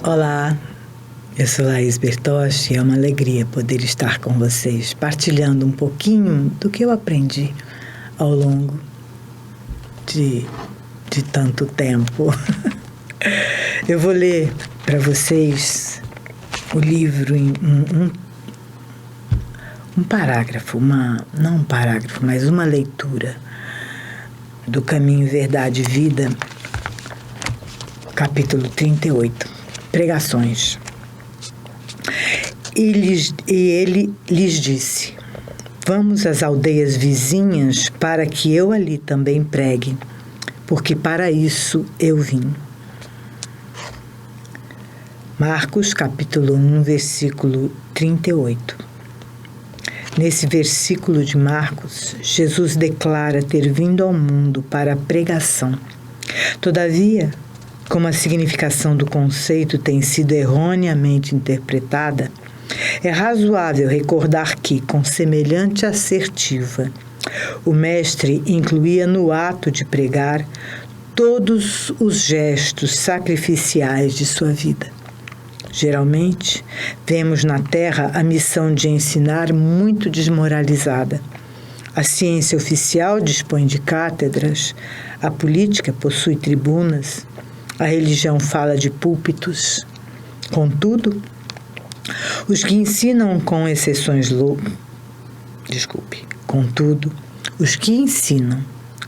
Olá, eu sou Laís Bertoche e é uma alegria poder estar com vocês, partilhando um pouquinho do que eu aprendi ao longo de tanto tempo. Eu vou ler para vocês o livro em um parágrafo, não um parágrafo, mas uma leitura do Caminho, Verdade e Vida, capítulo 38, Pregações. E ele lhes disse: vamos às aldeias vizinhas para que eu ali também pregue, porque para isso eu vim. Marcos, capítulo 1, versículo 38. Nesse versículo de Marcos, Jesus declara ter vindo ao mundo para a pregação. Todavia, como a significação do conceito tem sido erroneamente interpretada, é razoável recordar que, com semelhante assertiva, o mestre incluía no ato de pregar todos os gestos sacrificiais de sua vida. Geralmente, vemos na Terra a missão de ensinar muito desmoralizada. A ciência oficial dispõe de cátedras, a política possui tribunas, a religião fala de púlpitos. Contudo, os que ensinam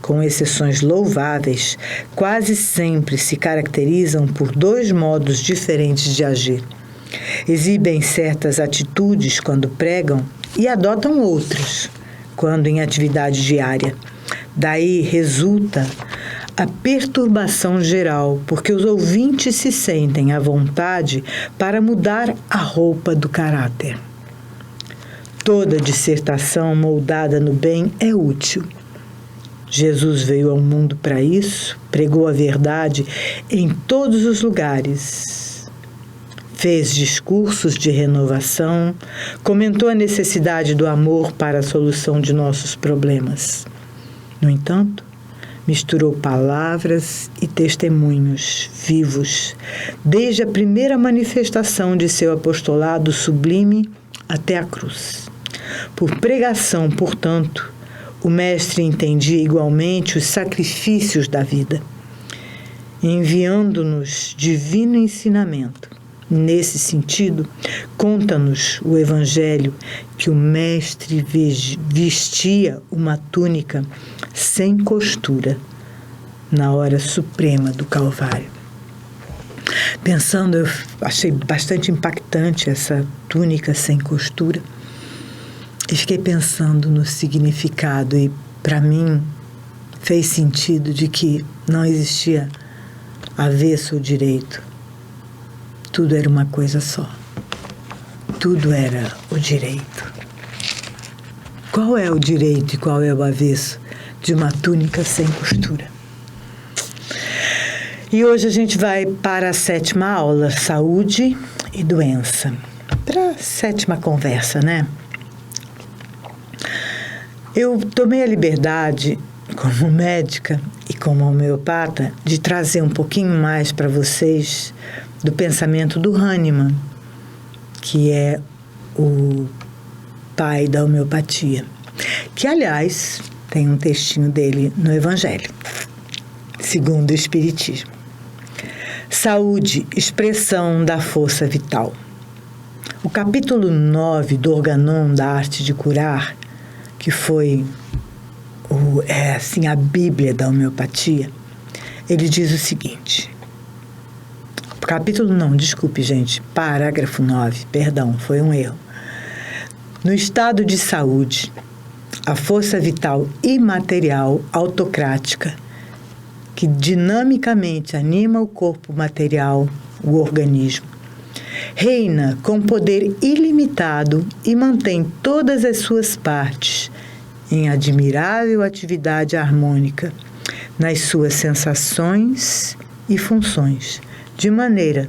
com exceções louváveis quase sempre se caracterizam por dois modos diferentes de agir. Exibem certas atitudes quando pregam e adotam outras quando em atividade diária. Daí resulta a perturbação geral, porque os ouvintes se sentem à vontade para mudar a roupa do caráter. Toda dissertação moldada no bem é útil. Jesus veio ao mundo para isso, pregou a verdade em todos os lugares. Fez discursos de renovação, comentou a necessidade do amor para a solução de nossos problemas. No entanto, misturou palavras e testemunhos vivos, desde a primeira manifestação de seu apostolado sublime até a cruz. Por pregação, portanto, o Mestre entendia igualmente os sacrifícios da vida, enviando-nos divino ensinamento. Nesse sentido, conta-nos o Evangelho que o Mestre vestia uma túnica sem costura na hora suprema do Calvário. Pensando, eu achei bastante impactante essa túnica sem costura e fiquei pensando no significado e, para mim, fez sentido de que não existia avesso ou direito. Tudo era uma coisa só. Tudo era o direito. Qual é o direito e qual é o avesso de uma túnica sem costura? E hoje a gente vai para a 7ª aula, saúde e doença. Para a 7ª conversa, né? Eu tomei a liberdade, como médica e como homeopata, de trazer um pouquinho mais para vocês do pensamento do Hahnemann, que é o pai da homeopatia, que, aliás, tem um textinho dele no Evangelho, segundo o Espiritismo. Saúde, expressão da força vital. O capítulo 9 do Organon da Arte de Curar, que foi a Bíblia da homeopatia, ele diz o seguinte... Parágrafo 9, perdão, foi um erro. No estado de saúde, a força vital imaterial autocrática, que dinamicamente anima o corpo material, o organismo, reina com poder ilimitado e mantém todas as suas partes em admirável atividade harmônica nas suas sensações e funções, de maneira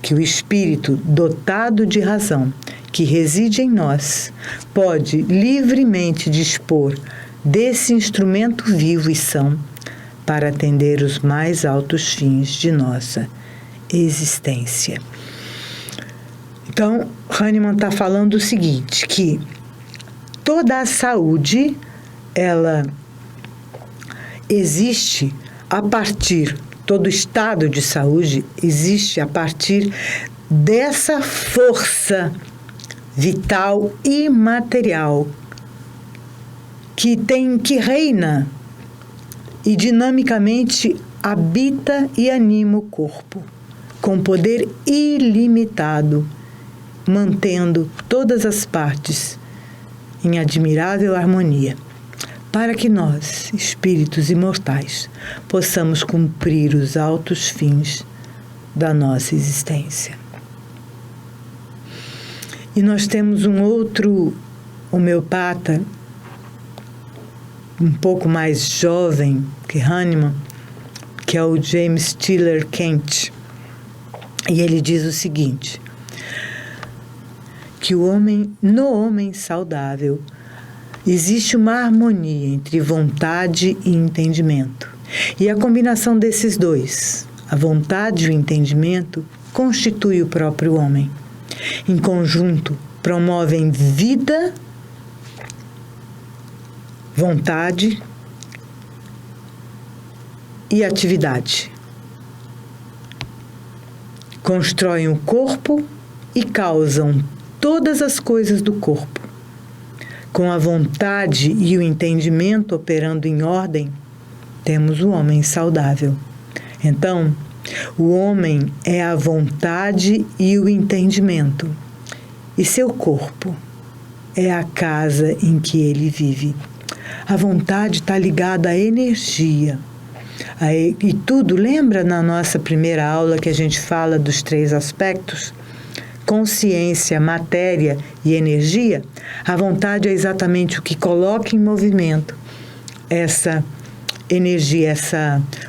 que o espírito dotado de razão que reside em nós pode livremente dispor desse instrumento vivo e são para atender os mais altos fins de nossa existência. Então, Hahnemann está falando o seguinte, que toda a saúde, ela existe a partir, todo estado de saúde existe a partir dessa força vital e material que reina e dinamicamente habita e anima o corpo, com poder ilimitado, mantendo todas as partes em admirável harmonia, para que nós, espíritos imortais, possamos cumprir os altos fins da nossa existência. E nós temos um outro homeopata, um pouco mais jovem que Hahnemann, que é o James Tiller Kent, e ele diz o seguinte, que no homem saudável existe uma harmonia entre vontade e entendimento. E a combinação desses dois, a vontade e o entendimento, constitui o próprio homem. Em conjunto, promovem vida, vontade e atividade. Constroem o corpo e causam todas as coisas do corpo. Com a vontade e o entendimento operando em ordem, temos o homem saudável. Então, o homem é a vontade e o entendimento, e seu corpo é a casa em que ele vive. A vontade está ligada à energia. E tudo, lembra na nossa primeira aula que a gente fala dos 3 aspectos? Consciência, matéria e energia? A vontade é exatamente o que coloca em movimento essa energia,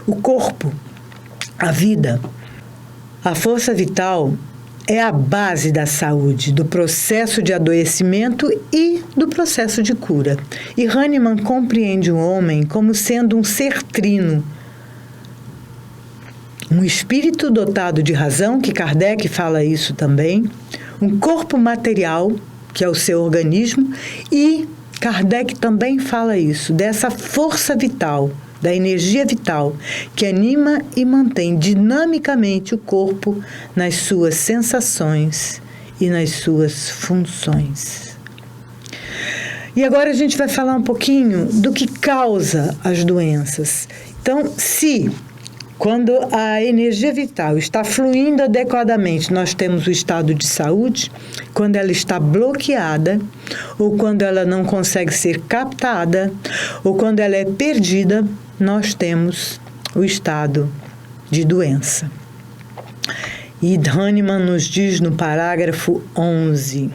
o corpo, a vida. A força vital é a base da saúde, do processo de adoecimento e do processo de cura. E Hahnemann compreende o homem como sendo um ser trino, um espírito dotado de razão, que Kardec fala isso também, um corpo material, que é o seu organismo, e Kardec também fala isso, dessa força vital, da energia vital, que anima e mantém dinamicamente o corpo nas suas sensações e nas suas funções. E agora a gente vai falar um pouquinho do que causa as doenças. Então, quando a energia vital está fluindo adequadamente, nós temos o estado de saúde. Quando ela está bloqueada, ou quando ela não consegue ser captada, ou quando ela é perdida, nós temos o estado de doença. E Hahnemann nos diz no parágrafo 11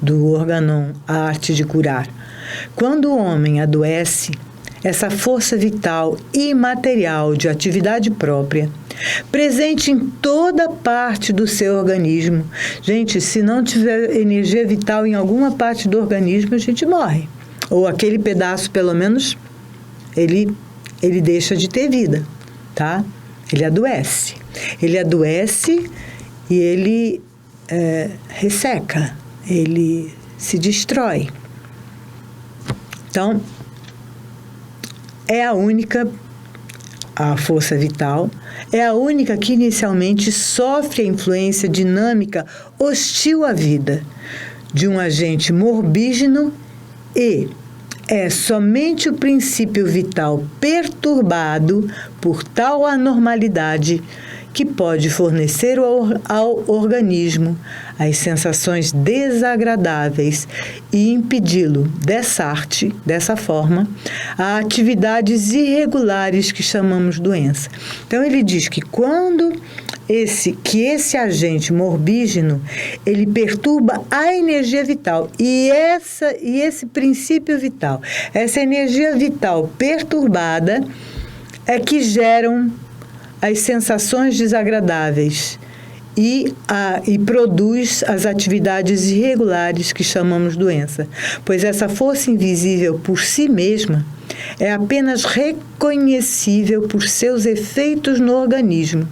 do Organon, A Arte de Curar: quando o homem adoece, essa força vital e material de atividade própria, presente em toda parte do seu organismo. Gente, se não tiver energia vital em alguma parte do organismo, a gente morre. Ou aquele pedaço, pelo menos, ele deixa de ter vida, tá? Ele adoece. Ele adoece e ele resseca, ele se destrói. Então, a força vital é a única que inicialmente sofre a influência dinâmica hostil à vida de um agente morbígeno, e é somente o princípio vital perturbado por tal anormalidade que pode fornecer ao organismo as sensações desagradáveis e impedi-lo, dessa forma, a atividades irregulares que chamamos doença. Então, ele diz que quando esse agente morbígeno, ele perturba a energia vital, e esse princípio vital, essa energia vital perturbada é que geram as sensações desagradáveis e produz as atividades irregulares que chamamos doença, pois essa força invisível por si mesma é apenas reconhecível por seus efeitos no organismo,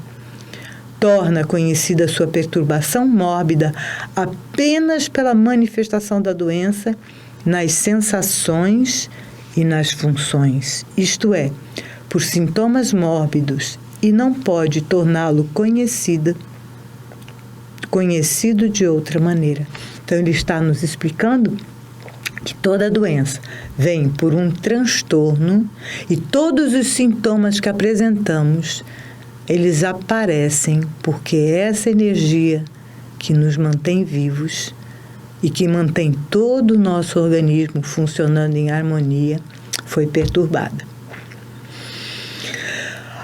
torna conhecida sua perturbação mórbida apenas pela manifestação da doença nas sensações e nas funções, isto é, por sintomas mórbidos, e não pode torná-lo conhecido de outra maneira. Então, ele está nos explicando que toda doença vem por um transtorno e todos os sintomas que apresentamos, eles aparecem porque essa energia que nos mantém vivos e que mantém todo o nosso organismo funcionando em harmonia foi perturbada.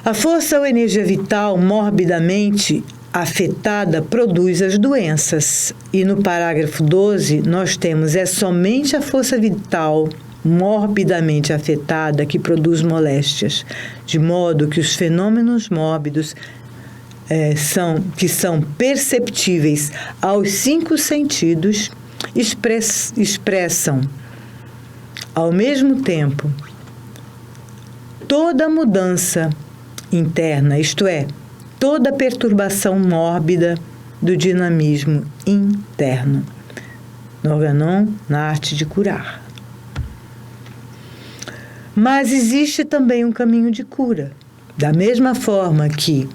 A força ou energia vital morbidamente afetada produz as doenças. E no parágrafo 12, nós temos: é somente a força vital morbidamente afetada que produz moléstias, de modo que os fenômenos mórbidos que são perceptíveis aos 5 sentidos expressam, ao mesmo tempo, toda mudança interna, isto é, toda perturbação mórbida do dinamismo interno. Organon, na arte de curar. Mas existe também um caminho de cura. Da mesma forma que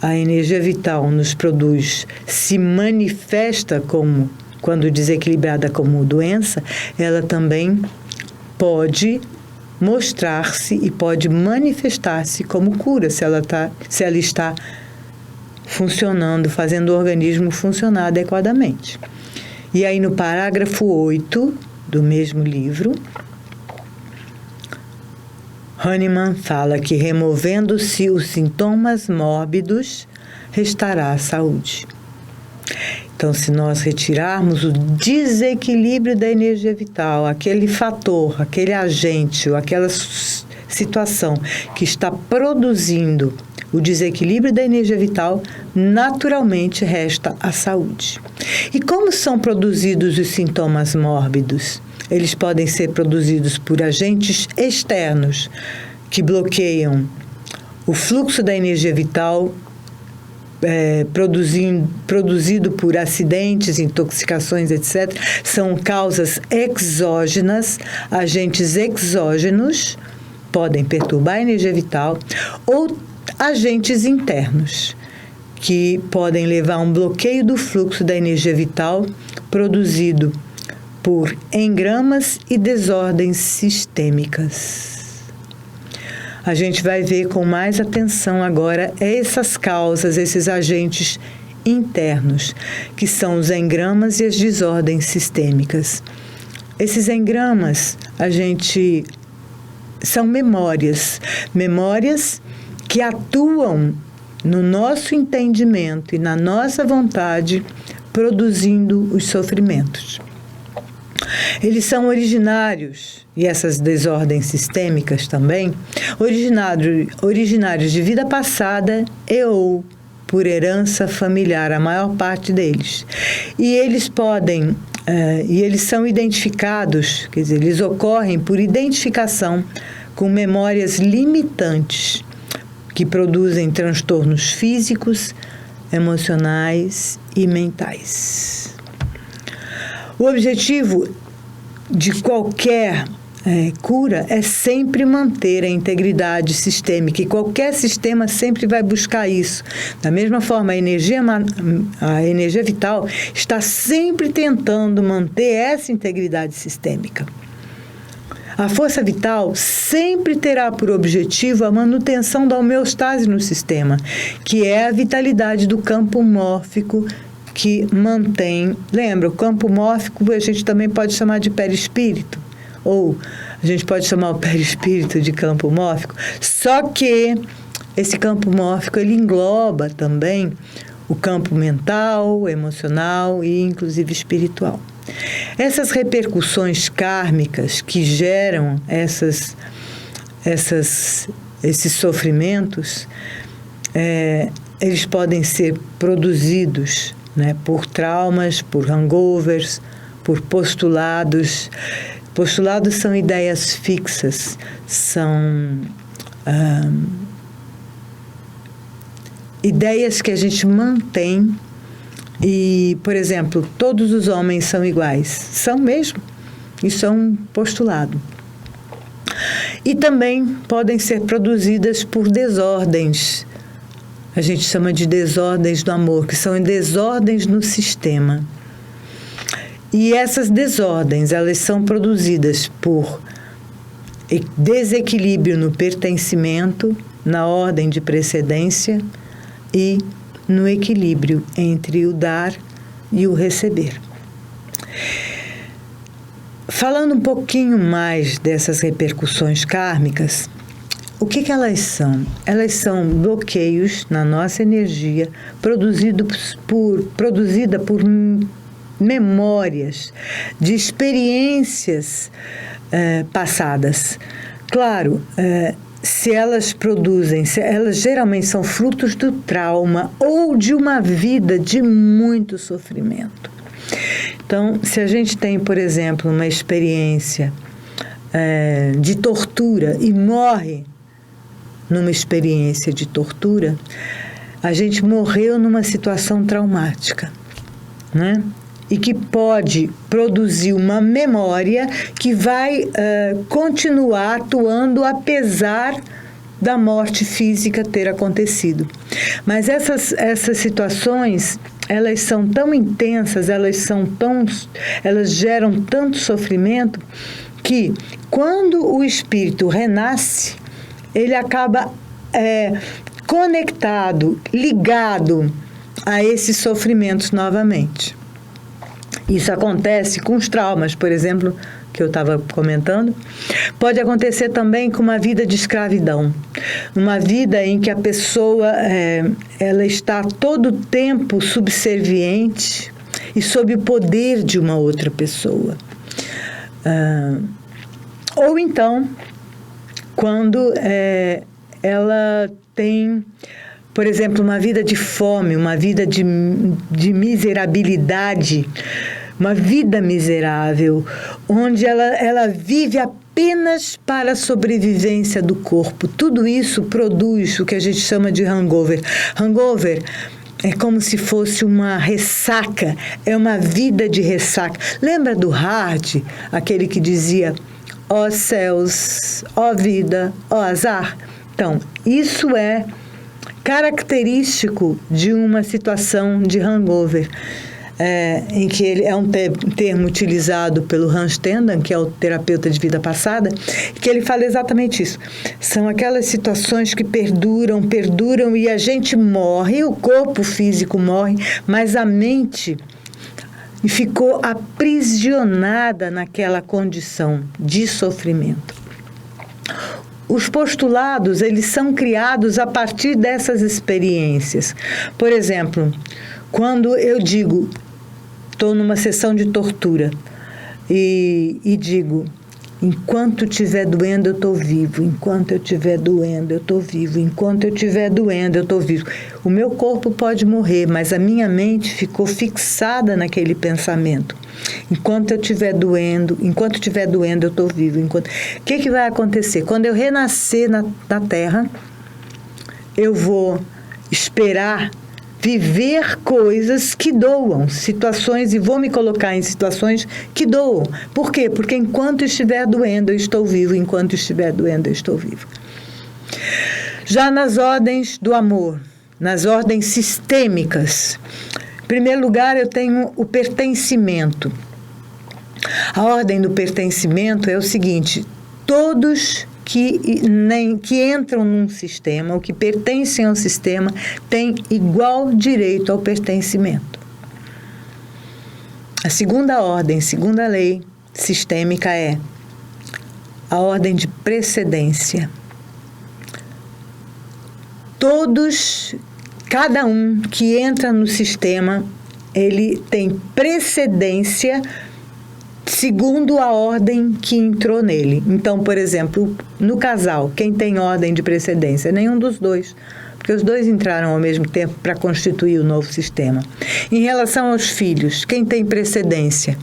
a energia vital nos produz, se manifesta como, quando desequilibrada, como doença, ela também pode mostrar-se e pode manifestar-se como cura, se ela está funcionando, fazendo o organismo funcionar adequadamente. E aí, no parágrafo 8 do mesmo livro, Hahnemann fala que, removendo-se os sintomas mórbidos, restará a saúde. Então, se nós retirarmos o desequilíbrio da energia vital, aquele fator, aquele agente ou aquela situação que está produzindo o desequilíbrio da energia vital, naturalmente resta a saúde. E como são produzidos os sintomas mórbidos? Eles podem ser produzidos por agentes externos que bloqueiam o fluxo da energia vital, produzido por acidentes, intoxicações, etc. São causas exógenas, agentes exógenos podem perturbar a energia vital, ou agentes internos, que podem levar a um bloqueio do fluxo da energia vital produzido por engramas e desordens sistêmicas. A gente vai ver com mais atenção agora essas causas, esses agentes internos, que são os engramas e as desordens sistêmicas. Esses engramas, são memórias que atuam no nosso entendimento e na nossa vontade, produzindo os sofrimentos. Eles são originários, e essas desordens sistêmicas também, originários de vida passada ou por herança familiar, a maior parte deles. E eles são identificados, quer dizer, eles ocorrem por identificação com memórias limitantes, que produzem transtornos físicos, emocionais e mentais. O objetivo de qualquer cura é sempre manter a integridade sistêmica, e qualquer sistema sempre vai buscar isso. Da mesma forma, a energia vital está sempre tentando manter essa integridade sistêmica. A força vital sempre terá por objetivo a manutenção da homeostase no sistema, que é a vitalidade do campo mórfico que mantém. Lembra, o campo mórfico a gente também pode chamar de perispírito, ou a gente pode chamar o perispírito de campo mórfico, só que esse campo mórfico ele engloba também o campo mental, emocional e inclusive espiritual. Essas repercussões kármicas que geram esses sofrimentos, eles podem ser produzidos, né, por traumas, por hangovers, por postulados. Postulados são ideias fixas, são ideias que a gente mantém e, por exemplo, todos os homens são iguais. São mesmo. Isso é um postulado. E também podem ser produzidas por desordens. A gente chama de desordens do amor, que são desordens no sistema. E essas desordens, elas são produzidas por desequilíbrio no pertencimento, na ordem de precedência e no equilíbrio entre o dar e o receber. Falando um pouquinho mais dessas repercussões kármicas, o que elas são? Elas são bloqueios na nossa energia produzida por memórias de experiências passadas. Claro, se elas geralmente são frutos do trauma ou de uma vida de muito sofrimento. Então, se a gente tem, por exemplo, uma experiência de tortura e morre numa experiência de tortura, a gente morreu numa situação traumática, né? E que pode produzir uma memória que vai continuar atuando apesar da morte física ter acontecido. Mas essas situações, elas são tão intensas, elas geram tanto sofrimento que quando o espírito renasce, ele acaba conectado, ligado a esses sofrimentos novamente. Isso acontece com os traumas, por exemplo, que eu estava comentando. Pode acontecer também com uma vida de escravidão. Uma vida em que a pessoa ela está todo o tempo subserviente e sob o poder de uma outra pessoa. Ou então, quando ela tem, por exemplo, uma vida de fome, uma vida de miserabilidade, uma vida miserável, onde ela vive apenas para a sobrevivência do corpo. Tudo isso produz o que a gente chama de hangover. Hangover é como se fosse uma ressaca, é uma vida de ressaca. Lembra do Hard, aquele que dizia: ó céus, ó vida, ó azar? Então, isso é característico de uma situação de hangover, em que ele é um termo utilizado pelo Hans Tendan, que é o terapeuta de vida passada, que ele fala exatamente isso. São aquelas situações que perduram e a gente morre, o corpo físico morre, mas a mente ficou aprisionada naquela condição de sofrimento. Os postulados, eles são criados a partir dessas experiências. Por exemplo, quando eu digo, estou numa sessão de tortura e digo: enquanto estiver doendo, eu estou vivo. Enquanto eu estiver doendo, eu estou vivo. Enquanto eu estiver doendo, eu estou vivo. O meu corpo pode morrer, mas a minha mente ficou fixada naquele pensamento. Enquanto eu estiver doendo, eu estou vivo. O que vai acontecer? Quando eu renascer na Terra, eu vou esperar viver coisas que doam, situações, e vou me colocar em situações que doam. Por quê? Porque enquanto estiver doendo, eu estou vivo. Enquanto estiver doendo, eu estou vivo. Já nas ordens do amor, nas ordens sistêmicas, em primeiro lugar, eu tenho o pertencimento. A ordem do pertencimento é o seguinte: todos que entram num sistema, ou que pertencem ao sistema, têm igual direito ao pertencimento. A segunda ordem, segunda lei sistêmica é a ordem de precedência. Cada um que entra no sistema, ele tem precedência segundo a ordem que entrou nele. Então, por exemplo, no casal, quem tem ordem de precedência? Nenhum dos dois, porque os dois entraram ao mesmo tempo para constituir o novo sistema. Em relação aos filhos, quem tem precedência?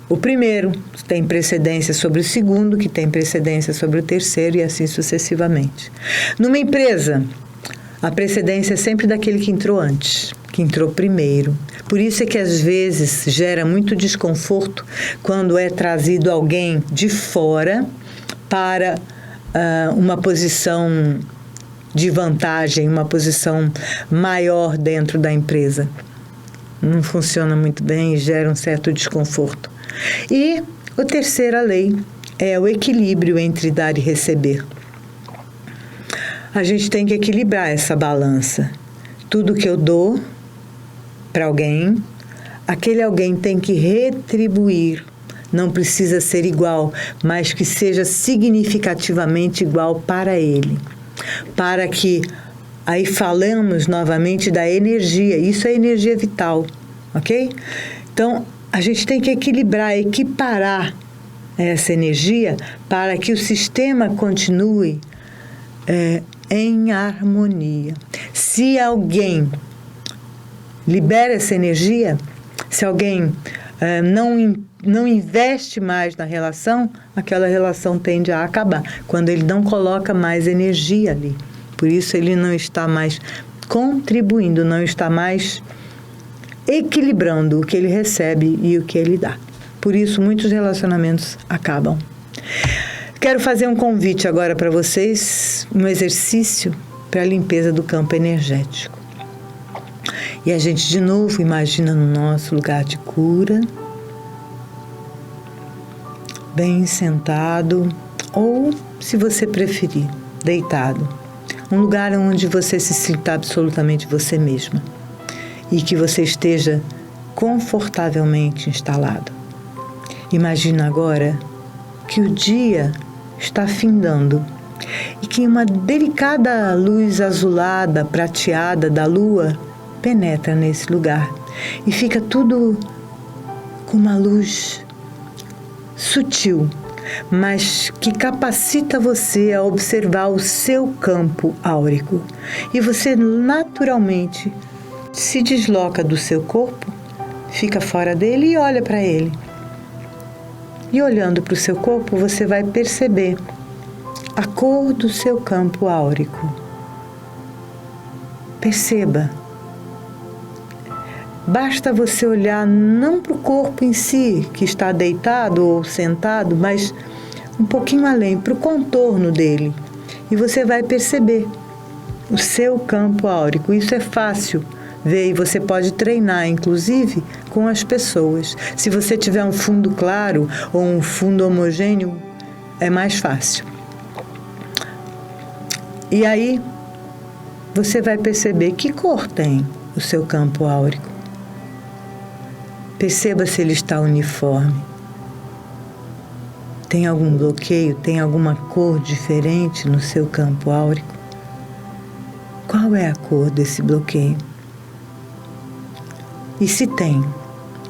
O primeiro tem precedência sobre o segundo, que tem precedência sobre o terceiro, e assim sucessivamente. Numa empresa, A precedência é sempre daquele que entrou antes, que entrou primeiro. Por isso é que às vezes gera muito desconforto quando é trazido alguém de fora para uma posição de vantagem, uma posição maior dentro da empresa. Não funciona muito bem e gera um certo desconforto. E a terceira lei é o equilíbrio entre dar e receber. A gente tem que equilibrar essa balança. Tudo que eu dou para alguém, aquele alguém tem que retribuir. Não precisa ser igual, mas que seja significativamente igual para ele. Para que, aí falamos novamente da energia, isso é energia vital, ok? Então, a gente tem que equilibrar, equiparar essa energia para que o sistema continue em harmonia. Se alguém libera essa energia, se alguém não investe mais na relação, aquela relação tende a acabar, quando ele não coloca mais energia ali. Por isso ele não está mais contribuindo, não está mais equilibrando o que ele recebe e o que ele dá. Por isso muitos relacionamentos acabam. Quero fazer um convite agora para vocês, um exercício para a limpeza do campo energético. E a gente de novo imagina no nosso lugar de cura, bem sentado, ou, se você preferir, deitado. Um lugar onde você se sinta absolutamente você mesma e que você esteja confortavelmente instalado. Imagina agora que o dia está findando e que uma delicada luz azulada, prateada da lua penetra nesse lugar e fica tudo com uma luz sutil, mas que capacita você a observar o seu campo áurico. E você naturalmente se desloca do seu corpo, fica fora dele e olha para ele. E olhando para o seu corpo, você vai perceber a cor do seu campo áurico. Perceba. Basta você olhar não para o corpo em si, que está deitado ou sentado, mas um pouquinho além, para o contorno dele. E você vai perceber o seu campo áurico. Isso é fácil ver e você pode treinar, inclusive, com as pessoas. Se você tiver um fundo claro ou um fundo homogêneo, é mais fácil. E aí, você vai perceber que cor tem o seu campo áurico. Perceba se ele está uniforme. Tem algum bloqueio? Tem alguma cor diferente no seu campo áurico? Qual é a cor desse bloqueio? E se tem,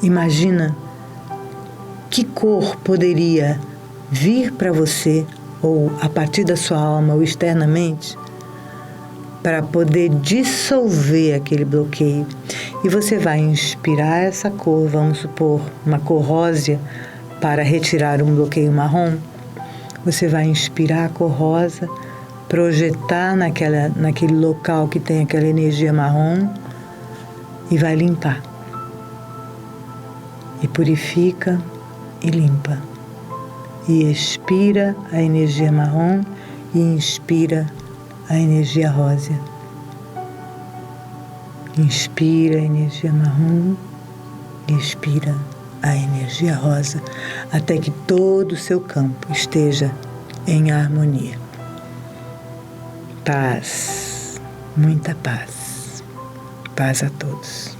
imagina que cor poderia vir para você, ou a partir da sua alma, ou externamente, para poder dissolver aquele bloqueio. E você vai inspirar essa cor, vamos supor, uma cor rósea, para retirar um bloqueio marrom. Você vai inspirar a cor rosa, projetar naquele local que tem aquela energia marrom e vai limpar. E purifica e limpa. E expira a energia marrom e inspira a energia rosa. Inspira a energia marrom e expira a energia rosa, até que todo o seu campo esteja em harmonia. Paz, muita paz. Paz a todos.